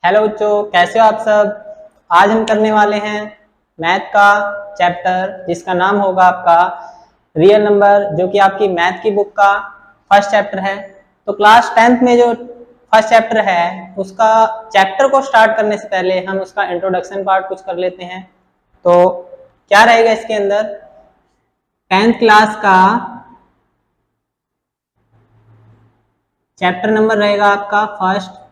Hello बच्चों, कैसे हो आप सब। आज हम करने वाले हैं मैथ का चैप्टर जिसका नाम होगा आपका रियल नंबर, जो कि आपकी मैथ की बुक का फर्स्ट चैप्टर है। तो क्लास 10th में जो फर्स्ट चैप्टर है उसका चैप्टर को स्टार्ट करने से पहले हम उसका इंट्रोडक्शन पार्ट कुछ कर लेते हैं। तो क्या रहेगा इसके अंदर, 10th क्लास का चैप्टर नंबर रहेगा आपका फर्स्ट,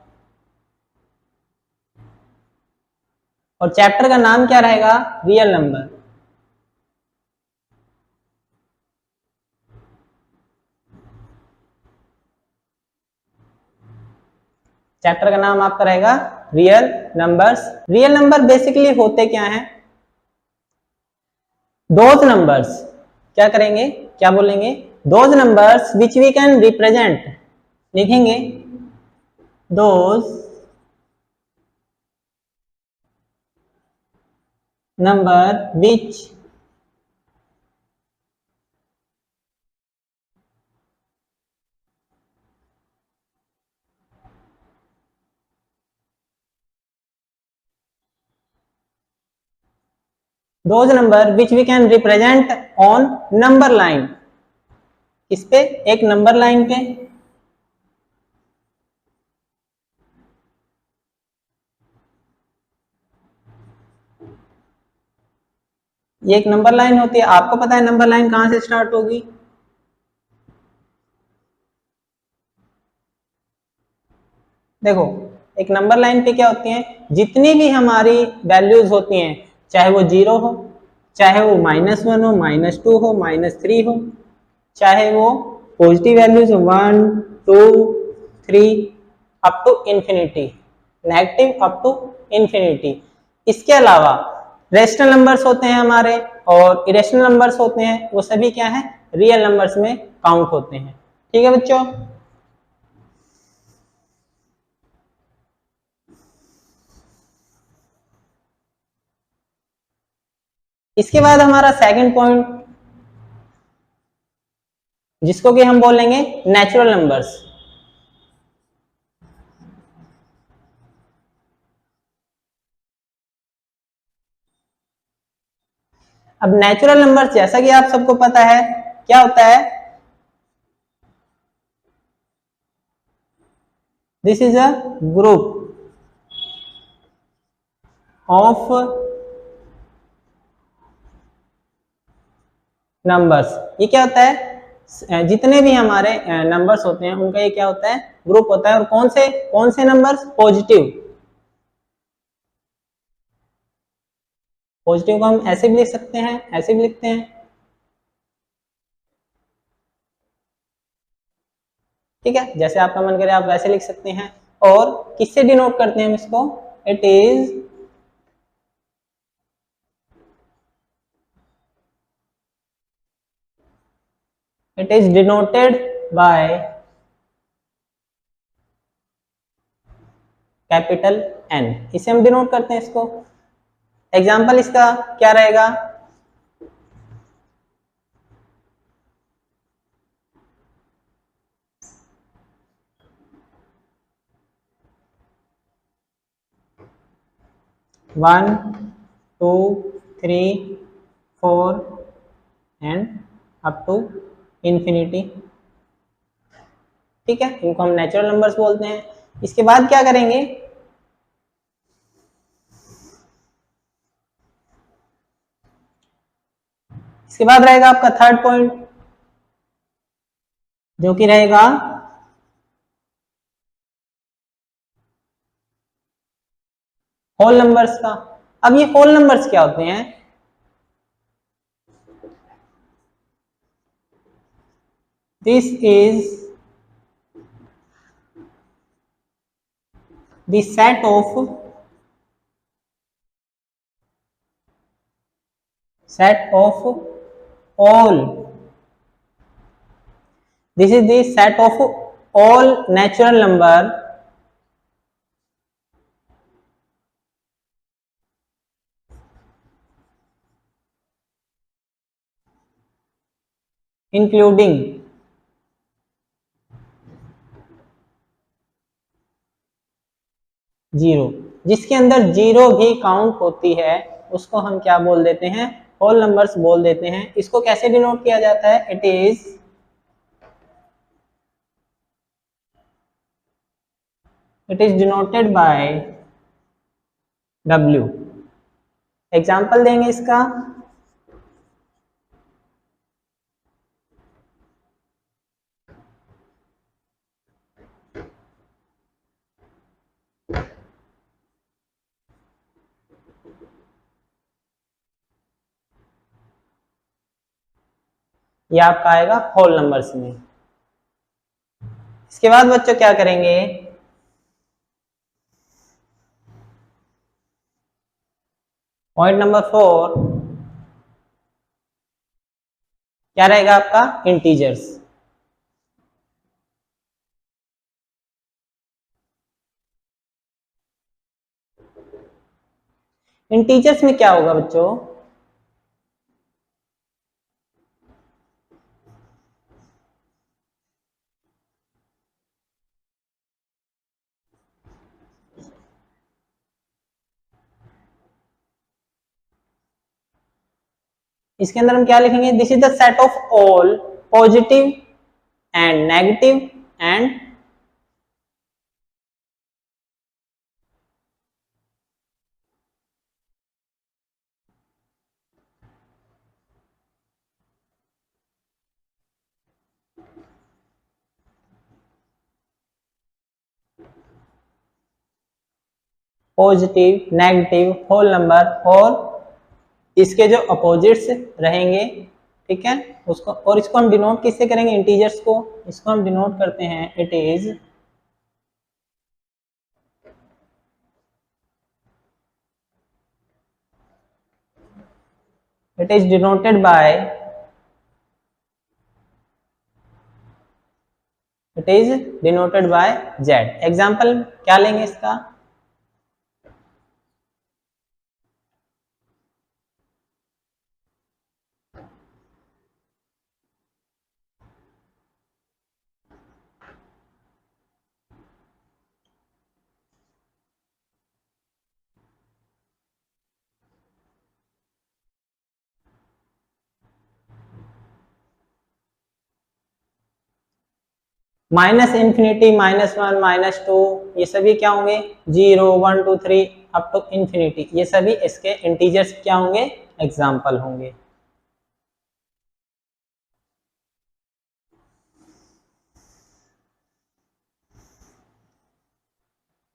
और चैप्टर का नाम क्या रहेगा, रियल नंबर। चैप्टर का नाम आपका रहेगा real numbers. Real number basically होते क्या हैं, दोज नंबर्स। क्या करेंगे, क्या बोलेंगे, those numbers which we can represent, लिखेंगे those number which those number which we can represent on number line. किस पे, एक नंबर लाइन पे। ये एक नंबर लाइन होती है, आपको पता है नंबर लाइन कहां से स्टार्ट होगी। देखो, एक नंबर लाइन पे क्या होती है, जितनी भी हमारी वैल्यूज होती हैं, चाहे वो 0 हो, चाहे वो -1 हो, -2 हो, -3 हो, चाहे वो पॉजिटिव वैल्यूज हो 1 2 3 up to infinity, negative up to infinity. इसके अलावा रेशनल नंबर्स होते हैं हमारे और इरेशनल नंबर्स होते हैं, वो सभी क्या है, रियल नंबर्स में काउंट होते हैं। ठीक है बच्चों। इसके बाद हमारा सेकंड पॉइंट, जिसको कि हम बोलेंगे नेचुरल नंबर्स। अब नेचुरल नंबर्स जैसा कि आप सबको पता है क्या होता है, this is a group of numbers. ये क्या होता है, जितने भी हमारे नंबर्स होते हैं उनका ये क्या होता है, ग्रुप होता है। और कौन से नंबर्स, पॉजिटिव। पॉजिटिव को हम ऐसे भी लिख सकते हैं, ऐसे भी लिखते हैं। ठीक है, जैसे आपका मन करे आप वैसे लिख सकते हैं। और किससे डिनोट करते हैं हम इसको, it is denoted by capital N. इसे हम डिनोट करते हैं इसको। एग्जाम्पल इसका क्या रहेगा, one 2 3 4 and up to infinity. ठीक है, इनको हम नेचुरल नंबर्स बोलते हैं। इसके बाद क्या करेंगे, इसके बाद रहेगा आपका थर्ड पॉइंट, जो कि रहेगा होल नंबर्स का। अब ये होल नंबर्स क्या होते हैं, this is the set of all, this is the set of all natural number including 0। जिसके अंदर जीरो भी काउंट होती है उसको हम क्या बोल देते हैं, होल नंबर्स बोल देते हैं। इसको कैसे डिनोट किया जाता है, it is denoted bye W। Example देंगे इसका, ये आपका आएगा होल नंबर्स में। इसके बाद बच्चों क्या करेंगे, पॉइंट नंबर 4 क्या रहेगा आपका, इंटीजर्स। इंटीजर्स में क्या होगा बच्चों, इसके अंदर हम क्या लिखेंगे, this is the set of all positive and negative and positive negative whole number और इसके जो अपोजिट्स रहेंगे, ठीक है उसको, और इसको हम डिनोट किससे करेंगे, इंटीजर्स को, इसको हम डिनोट करते हैं, it is denoted bye, it is denoted bye Z। Example क्या लेंगे इसका, माइनस इंफिनिटी, -1, -2, ये सभी क्या होंगे, 0, 1, 2, 3 अप टू इंफिनिटी, ये सभी इसके इंटीजर्स क्या होंगे, एग्जाम्पल होंगे।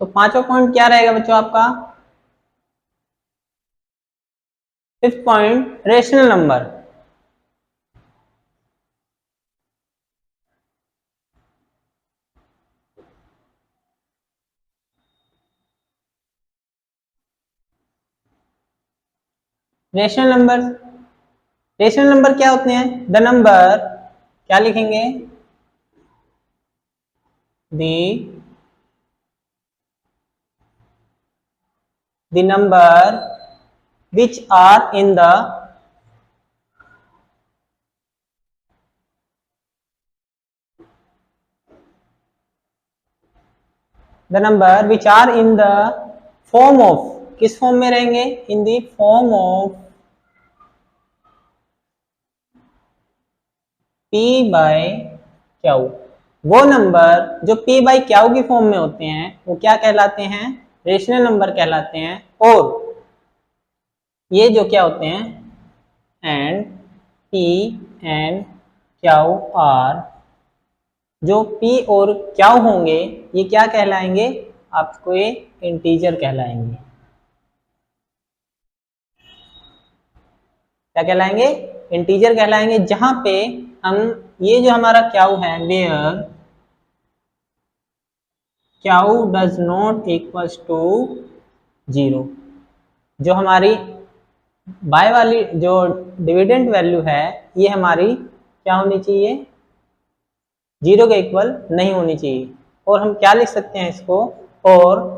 तो पांचवा पॉइंट क्या रहेगा बच्चों आपका, fifth point rational number. Rational number, rational number क्या होते हैं, द नंबर, क्या लिखेंगे, the number which are in the number which are in the form of, किस फॉर्म में रहेंगे, in the form of P by Q। वो number जो P बाई Q की फॉर्म में होते हैं वो क्या कहलाते हैं, रेशनल नंबर कहलाते हैं। और ये जो क्या होते हैं, and P and Q are, जो P और Q होंगे ये क्या कहलाएंगे, आपको ये इंटीजर कहलाएंगे। क्या कहलाएंगे, इंटीजर कहलाएंगे, जहां पे हम ये जो हमारा Q है, where Q does not equals to 0, जो हमारी बाय वाली जो डिविडेंड वैल्यू है ये हमारी क्या होनी चाहिए, 0 के इक्वल नहीं होनी चाहिए। और हम क्या लिख सकते हैं इसको, और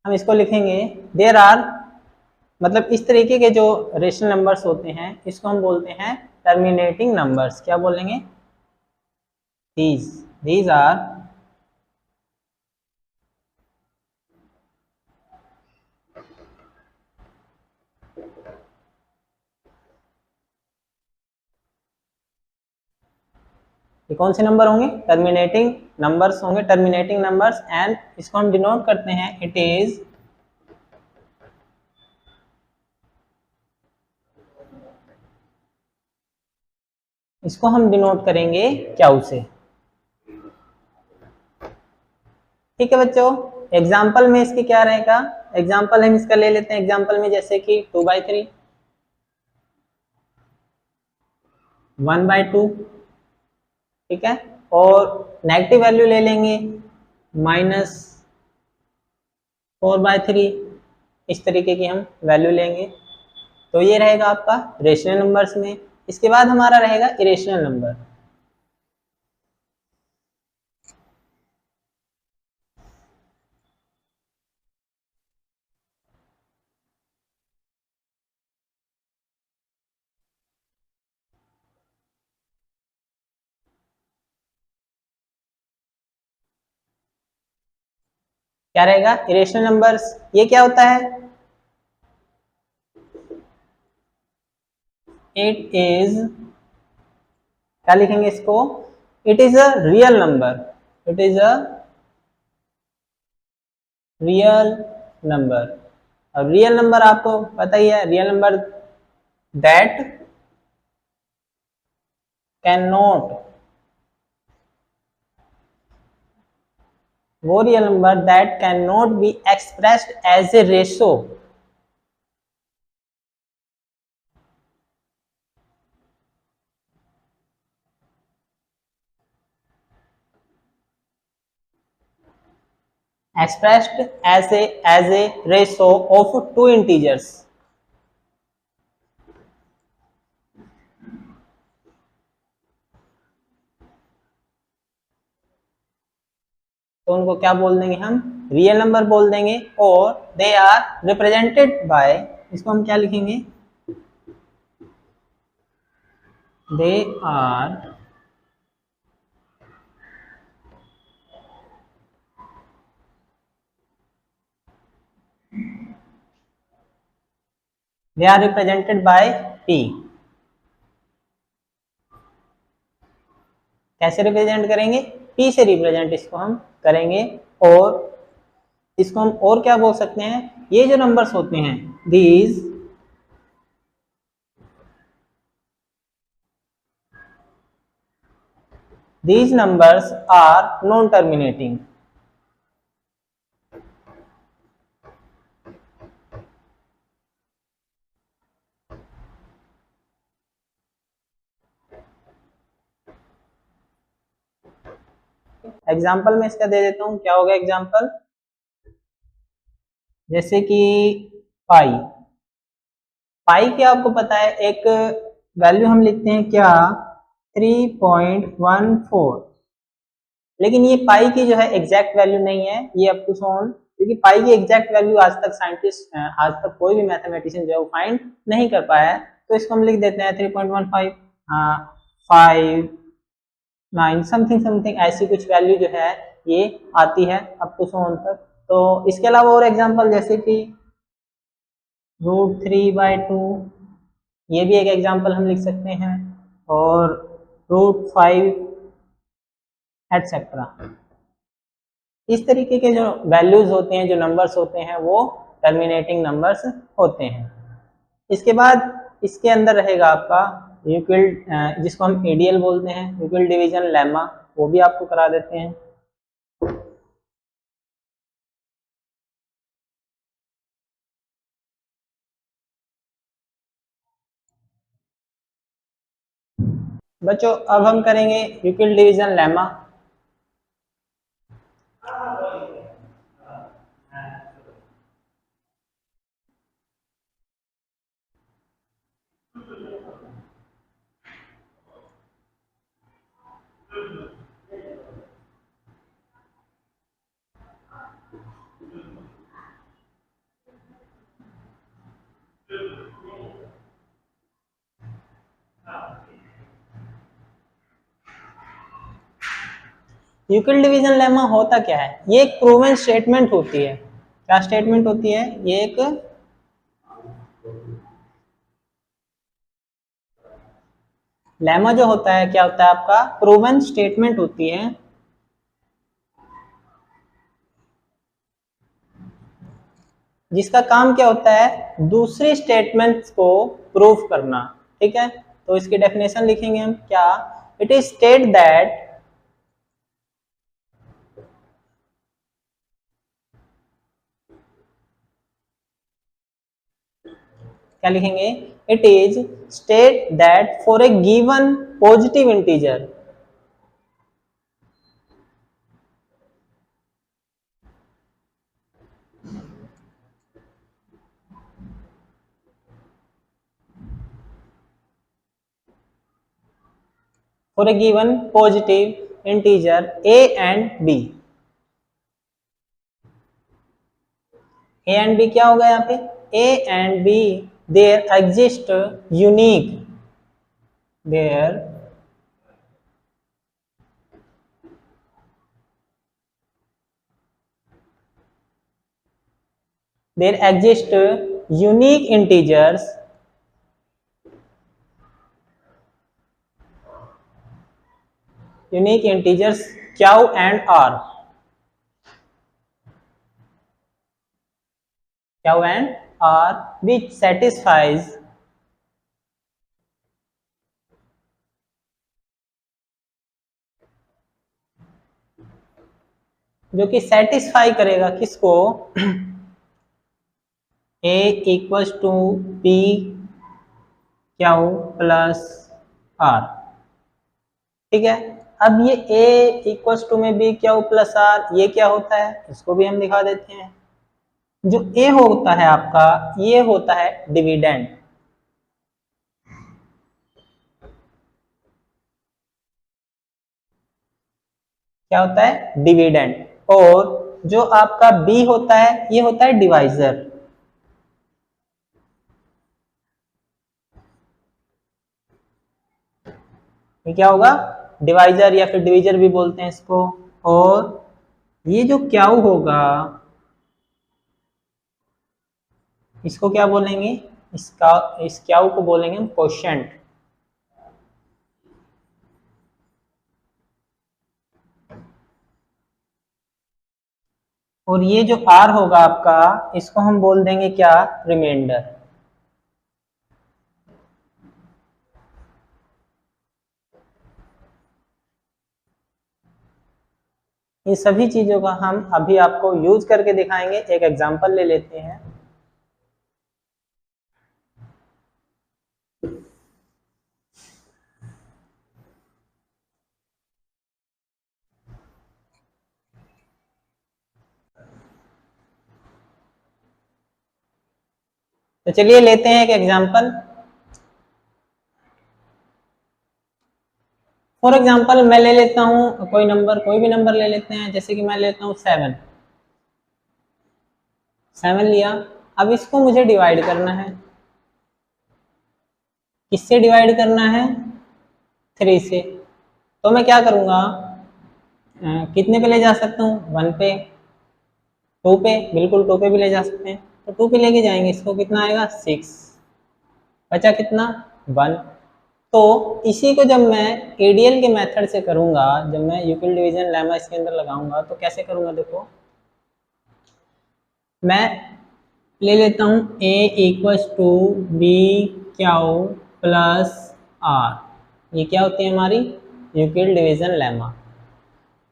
हम इसको लिखेंगे, देयर आर, मतलब इस तरीके के जो रेशनल नंबर्स होते हैं इसको हम बोलते हैं टर्मिनेटिंग नंबर्स, क्या बोलेंगे, these are ये कौन से नंबर होंगे, टर्मिनेटिंग नंबर्स होंगे, टर्मिनेटिंग नंबर्स। एंड इसको हम डिनोट करते हैं, इट इज इसको हम डिनोट करेंगे क्यू से। ठीक है बच्चों, एग्जाम्पल में इसके क्या रहेगा, एग्जाम्पल हम इसका ले लेते हैं। एग्जाम्पल में जैसे कि 2/3, 1/2, ठीक है, और नेगेटिव वैल्यू ले लेंगे -4/3, इस तरीके की हम वैल्यू लेंगे। तो ये रहेगा आपका रेशनल नंबर्स में। इसके बाद हमारा रहेगा इरेशनल नंबर। क्या रहेगा इरेशनल नंबर्स, ये क्या होता है, इट इज, क्या लिखेंगे इसको, it is a real number, it is a real number. अब रियल नंबर आपको पता ही है, real number that can not, वो real number that can not be expressed as a ratio, expressed as a ratio of two integers। तो उनको क्या बोल देंगे हम, रियल नंबर बोल देंगे। और दे आर रिप्रेजेंटेड बाय, इसको हम क्या लिखेंगे, they are represented by p। कैसे रिप्रेजेंट करेंगे, p से रिप्रेजेंट इसको हम करेंगे। और इसको हम और क्या बोल सकते हैं, ये जो नंबर्स होते हैं, these numbers are non terminating। Example में इसका दे देता हूं, क्या होगा एग्जाम्पल, जैसे कि पाई, पाई क्या आपको पता है, एक वैल्यू हम लिखते हैं क्या, 3.14। लेकिन ये पाई की जो है एग्जैक्ट वैल्यू नहीं है, ये अप टू सोन, क्योंकि पाई की एग्जैक्ट वैल्यू आज तक साइंटिस्ट, आज तक कोई भी मैथमेटिशियन जो है वो फाइंड नहीं कर पाया है। तो इसको हम लिख देते हैं 3.15, 5, 9 समथिंग समथिंग, ऐसी कुछ वैल्यू जो है ये आती है अप टू सोन तक। तो इसके अलावा और एग्जांपल जैसे कि √3/2, ये भी एक एग्जांपल हम लिख सकते हैं, और √5 एटसेट्रा। इस तरीके के जो वैल्यूज होते हैं, जो नंबर्स होते हैं, वो टर्मिनेटिंग नंबर्स होते हैं। इसके बाद इसके अंदर रहेगा आपका यूक्लिड, जिसको हम एडीएल बोलते हैं, यूक्लिड डिवीजन लेमा, वो भी आपको करा देते हैं। बच्चों अब हम करेंगे Euclid division lemma. Euclid division lemma होता क्या है? ये एक प्रूवन स्टेटमेंट होती है। क्या स्टेटमेंट होती है? ये एक लेमा जो होता है क्या होता है आपका? प्रूवन स्टेटमेंट होती है जिसका काम क्या होता है? दूसरी स्टेटमेंट्स को प्रूव करना। ठीक है, तो इसकी डेफिनेशन लिखेंगे हम क्या? इट इज स्टेट दैट क्या लिखेंगे? It is state that for a given positive integer for a given positive integer a and b। a and b क्या होगा यहाँ पे? a and b there exist unique there exist unique integers q and r, which satisfies जो कि satisfy करेगा किसको? a equals to b q plus r। ठीक है, अब ये a इक्वल्स टू में b क्यू प्लस r ये क्या होता है? इसको भी हम दिखा देते हैं। जो a होता है आपका, ये होता है डिविडेंड। क्या होता है? डिविडेंड। और जो आपका b होता है ये होता है डिवाइजर। ये क्या होगा? डिवाइजर या फिर डिवीजर भी बोलते हैं इसको। और ये जो क्यू होगा इसको क्या बोलेंगे? इस क्यू को बोलेंगे हम कोशेंट। और ये जो r होगा आपका इसको हम बोल देंगे क्या? रिमाइंडर। इन सभी चीजों का हम अभी आपको यूज करके दिखाएंगे। एक एग्जांपल ले लेते हैं। तो चलिए लेते हैं एक एग्जांपल। फॉर एग्जांपल मैं ले लेता हूं कोई नंबर, कोई भी नंबर ले लेते हैं, जैसे कि मैं लेता हूं 7 लिया। अब इसको मुझे डिवाइड करना है। किससे डिवाइड करना है? 3 से। तो मैं क्या करूंगा? कितने पे ले जा सकता हूँ? 1 पे, 2 पे, बिल्कुल 2 पे भी ले जा सकते हैं। तो 2 पे लेके जाएंगे इसको, कितना आएगा? 6। बचा कितना? 1। तो इसी को जब मैं एडीएल के मेथड से करूंगा, जब मैं यूक्लिड डिवीजन लेमा इसके अंदर लगाऊंगा तो कैसे करूंगा? देखो, मैं ले लेता हूं a equals to b q plus r। ये क्या होती है हमारी? Euclid division lemma.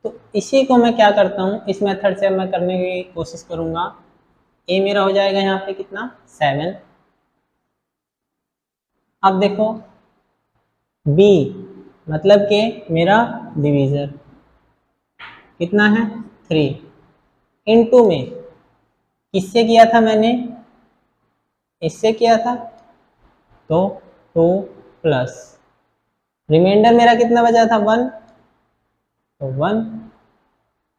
तो इसी को मैं क्या करता हूँ, इस मेथड से मैं करने की कोशिश करूंगा। a मेरा हो जाएगा यहाँ पे कितना? 7। अब देखो b मतलब कि मेरा डिवीजर कितना है? 3। इनटू में किससे किया था मैंने? इससे किया था। तो 2 प्लस रिमाइंडर मेरा कितना बचा था? 1। तो 1।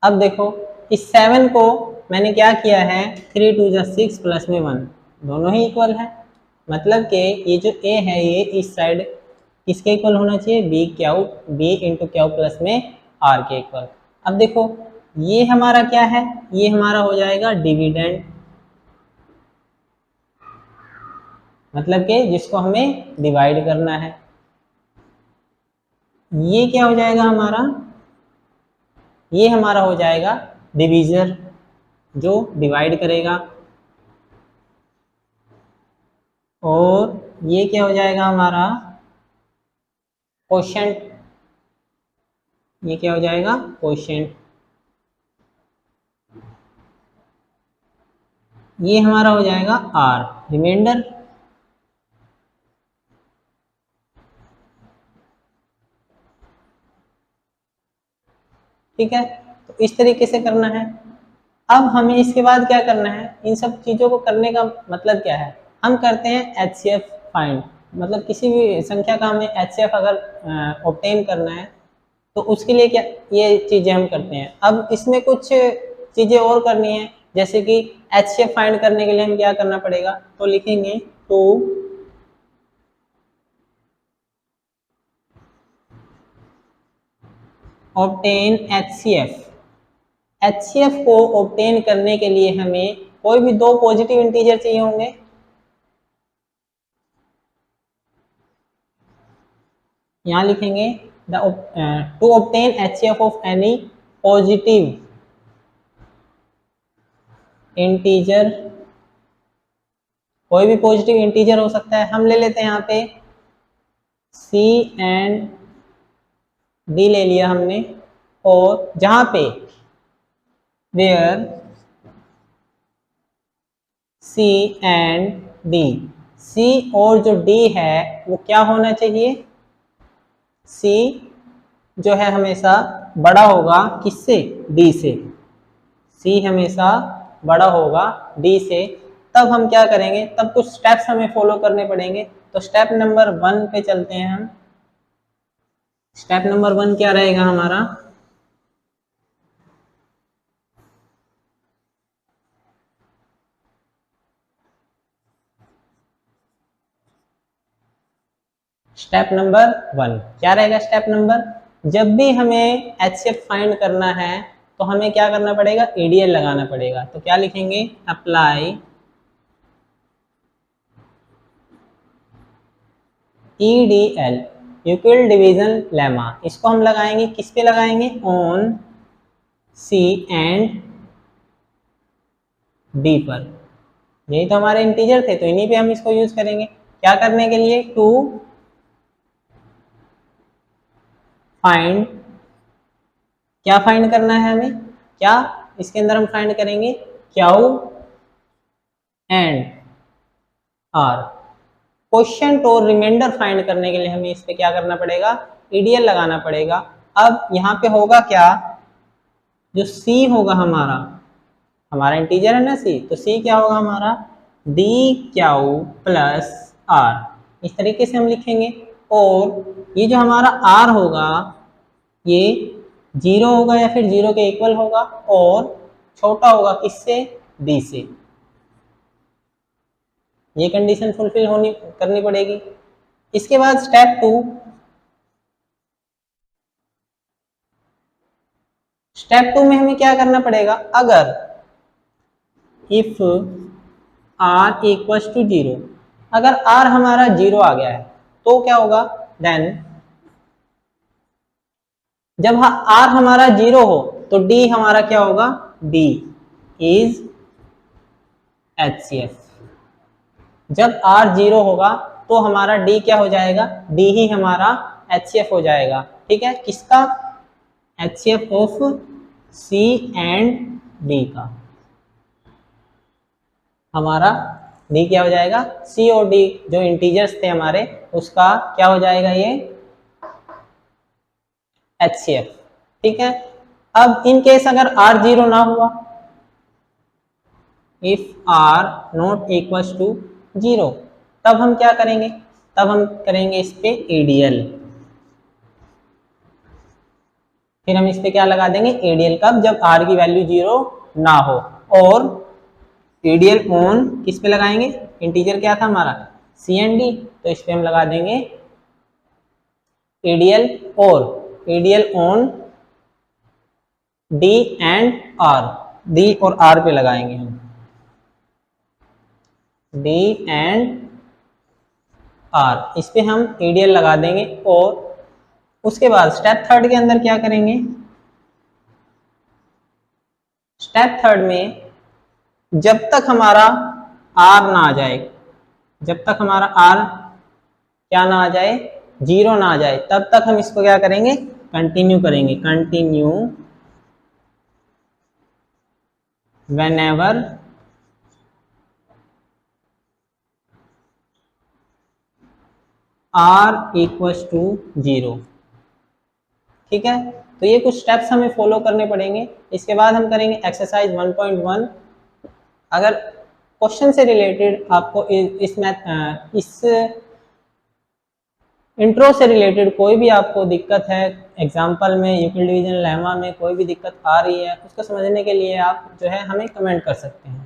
अब देखो इस 7 को मैंने क्या किया है? 3 2 जा 6 प्लस में 1 दोनों ही इक्वल है। मतलब कि ये जो a है ये इस साइड किसके इक्वल होना चाहिए? b इंटू क्यू प्लस में r के इक्वल। अब देखो ये हमारा क्या है, ये हमारा हो जाएगा डिविडेंड, मतलब कि जिसको हमें डिवाइड करना है। ये क्या हो जाएगा हमारा, ये हमारा हो जाएगा डिवीजर, जो डिवाइड करेगा। और ये क्या हो जाएगा हमारा कोशेंट, ये क्या हो जाएगा कोशेंट। ये हमारा हो जाएगा आर रिमाइंडर। ठीक है, तो इस तरीके से करना है। अब हमें इसके बाद क्या करना है, इन सब चीज़ों को करने का मतलब क्या है, हम करते हैं एचसीएफ फाइंड, मतलब किसी भी संख्या का हमें एचसीएफ अगर ऑब्टेन करना है तो उसके लिए क्या ये चीज़ें हम करते हैं। अब इसमें कुछ चीज़ें और करनी है, जैसे कि एचसीएफ फाइंड करने के लिए हम क्या करना पड़ेगा, तो लिखेंगे टू ऑब्टेन एचसीएफ। एचसीएफ को ऑब्टेन करने के लिए हमें कोई भी दो पॉजिटिव इंटीजर चाहिए होंगे। यहाँ लिखेंगे to obtain HCF of any positive integer, कोई भी पॉजिटिव इंटीजर हो सकता है। हम ले लेते हैं यहाँ पे सी एंड डी ले लिया हमने, और जहां पे वेयर सी एंड डी, सी और जो डी है वो क्या होना चाहिए, सी जो है हमेशा बड़ा होगा किससे, डी से। सी हमेशा बड़ा होगा डी से। तब हम क्या करेंगे, तब कुछ स्टेप्स हमें फॉलो करने पड़ेंगे। तो स्टेप नंबर 1 पे चलते हैं हम। स्टेप नंबर 1 क्या रहेगा हमारा, स्टेप नंबर 1 क्या रहेगा, स्टेप नंबर, जब भी हमें एचसीएफ फाइंड करना है तो हमें क्या करना पड़ेगा, एडीएल लगाना पड़ेगा। तो क्या लिखेंगे, apply EDL, Euclid division lemma. इसको हम लगाएंगे, किस पे लगाएंगे, ऑन सी एंड डी पर। यही तो हमारे इंटीजर थे, तो इन्हीं पे हम इसको यूज करेंगे। क्या करने के लिए, टू फाइंड, क्या फाइंड करना है हमें, क्या इसके अंदर हम फाइंड करेंगे क्यू एंड आर। क्वेश्चन और रिमाइंडर फाइंड करने के लिए हमें इस पे क्या करना पड़ेगा, ईडीएल लगाना पड़ेगा। अब यहाँ पे होगा क्या, जो सी होगा हमारा इंटीजर है ना सी, तो सी क्या होगा हमारा, डी क्यू प्लस आर, इस तरीके से हम लिखेंगे। और ये जो हमारा आर होगा ये 0 होगा या फिर 0 के इक्वल होगा, और छोटा होगा किससे, डी से। ये कंडीशन फुलफिल होनी करनी पड़ेगी। इसके बाद स्टेप 2, स्टेप 2 में हमें क्या करना पड़ेगा, अगर इफ आर इक्वल्स टू 0, अगर आर हमारा 0 आ गया है तो क्या होगा, देन जब आर हमारा 0 हो तो डी हमारा क्या होगा, डी इज एचसीएफ। जब आर 0 होगा तो हमारा डी क्या हो जाएगा, डी ही हमारा एचसीएफ हो जाएगा। ठीक है, किसका, HCF of c and d का। हमारा डी क्या हो जाएगा, सी और डी जो इंटीजर्स थे हमारे, उसका क्या हो जाएगा, ये एचसीएफ। ठीक है, अब इन केस अगर आर 0 ना हुआ, if r not equals to 0, तब हम क्या करेंगे, तब हम करेंगे इस पे एडीएल। फिर हम इस पे क्या लगा देंगे, एडीएल कब, जब आर की वैल्यू 0 ना हो। और एडीएल ऑन किस पे लगाएंगे, इंटीजर क्या था हमारा, सी एंड डी, तो इस पे हम लगा देंगे एडीएल, और ADL on d and r, d और आर पे लगाएंगे हम, डी एंड आर, इस पे हम एडीएल लगा देंगे। और उसके बाद स्टेप थर्ड के अंदर क्या करेंगे, स्टेप थर्ड में जब तक हमारा आर ना आ जाए, जब तक हमारा आर क्या ना आ जाए, 0 ना आ जाए, तब तक हम इसको क्या करेंगे, कंटिन्यू करेंगे। Continue whenever r equals to 0। ठीक है, तो ये कुछ स्टेप्स हमें फॉलो करने पड़ेंगे। इसके बाद हम करेंगे एक्सरसाइज 1.1। अगर क्वेश्चन से रिलेटेड आपको इस इंट्रो से रिलेटेड कोई भी आपको दिक्कत है, एग्जाम्पल में, यूक्लिड डिवीजन, लेमा में कोई भी दिक्कत आ रही है, उसको समझने के लिए आप जो है हमें कमेंट कर सकते हैं।